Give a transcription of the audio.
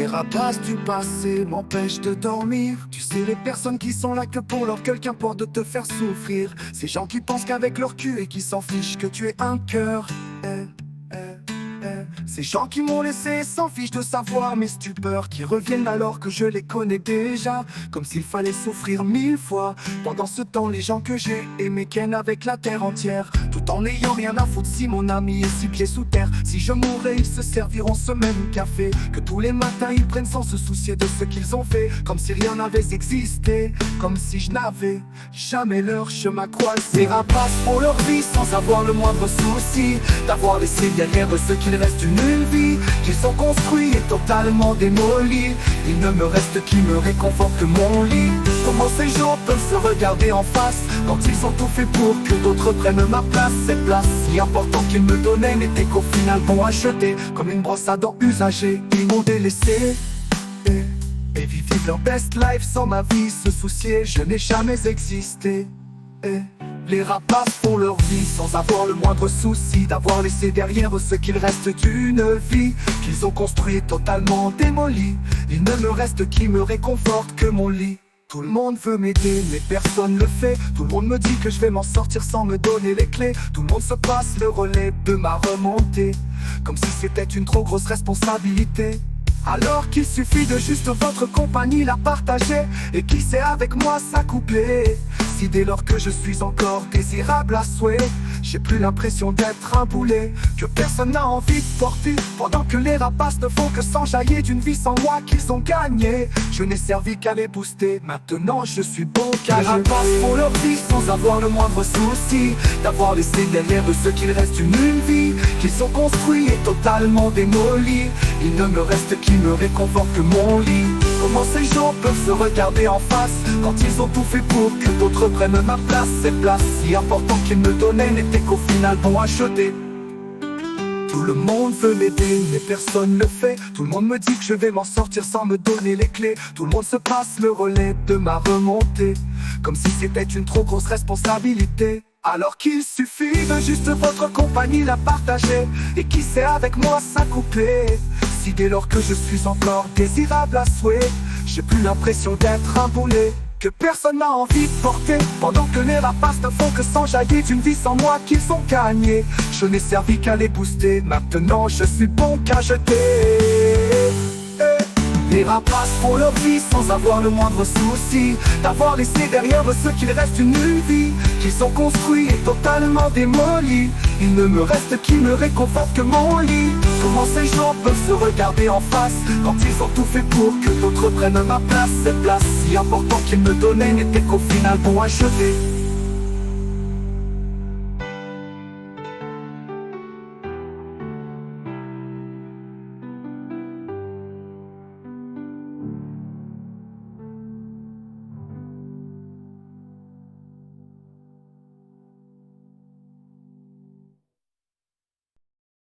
Les rapaces du passé m'empêchent de dormir. Tu sais, les personnes qui sont là que pour leur gueule, qu'importe de te faire souffrir. Ces gens qui pensent qu'avec leur cul et qui s'en fichent que tu es un cœur. Ces gens qui m'ont laissé s'en fichent de savoir mes stupeurs, qui reviennent alors que je les connais déjà, comme s'il fallait souffrir 1000 fois. Pendant ce temps, les gens que j'ai aimés kennent avec la terre entière, tout en n'ayant rien à foutre si mon ami est 6 pieds sous terre. Si je mourrais, ils se serviront ce même café que tous les matins ils prennent sans se soucier de ce qu'ils ont fait, comme si rien n'avait existé, comme si je n'avais jamais leur chemin croisé. Ces rapaces font leur vie sans avoir le moindre souci d'avoir laissé derrière eux ce qu'il reste d'une vie qu'ils ont construit et totalement démolie. Il ne me reste qui me réconforte que mon lit. Comment ces gens peuvent se regarder en face quand ils ont tout fait pour que d'autres prennent ma place? Cette place si importante qu'ils me donnaient n'était qu'au final bon à jeter, comme une brosse à dents usagée. Ils m'ont délaissé et vivre leur best life sans ma vie se soucier. Je n'ai jamais existé. Les rapaces font leur vie sans avoir le moindre souci d'avoir laissé derrière eux ce qu'il reste d'une vie qu'ils ont construit totalement démolie. Il ne me reste qui me réconforte que mon lit. Tout le monde veut m'aider mais personne le fait. Tout le monde me dit que je vais m'en sortir sans me donner les clés. Tout le monde se passe le relais de ma remontée, comme si c'était une trop grosse responsabilité. Alors qu'il suffit de juste votre compagnie la partager et qui sait avec moi s'accoupler. Si dès lors que je suis encore désirable à souhait, j'ai plus l'impression d'être un boulet que personne n'a envie de porter, pendant que les rapaces ne font que s'enjailler d'une vie sans moi qu'ils ont gagnée. Je n'ai servi qu'à les booster, maintenant je suis bon qu'à les rapaces font leur vie sans avoir le moindre souci d'avoir laissé derrière eux ce qu'il reste d'une vie qu'ils ont construit et totalement démolie. Il ne me reste qui me réconforte que mon lit. Comment ces gens peuvent se regarder en face quand ils ont tout fait pour que d'autres prennent ma place? Cette place si importante qu'ils me donnaient n'était qu'au final bon à jeter. Tout le monde veut m'aider mais personne le fait. Tout le monde me dit que je vais m'en sortir sans me donner les clés. Tout le monde se passe le relais de ma remontée, comme si c'était une trop grosse responsabilité. Alors qu'il suffit de juste votre compagnie la partager et qui sait avec moi s'accoupler. Si dès lors que je suis encore désirable à souhait, j'ai plus l'impression d'être un boulet que personne n'a envie de porter, pendant que les rapaces ne font que s'enjailler d'une vie sans moi qu'ils ont gagnée. Je n'ai servi qu'à les booster, maintenant je suis bon qu'à jeter. Les rapaces font leur vie sans avoir le moindre souci d'avoir laissé derrière eux ce qu'il reste d'une vie qu'ils ont construit et totalement démolie. Il ne me reste qui me réconforte que mon lit. Comment ces gens peuvent se regarder en face quand ils ont tout fait pour que d'autres prennent ma place? Cette place si importante qu'ils me donnaient n'était qu'au final bon à jeter.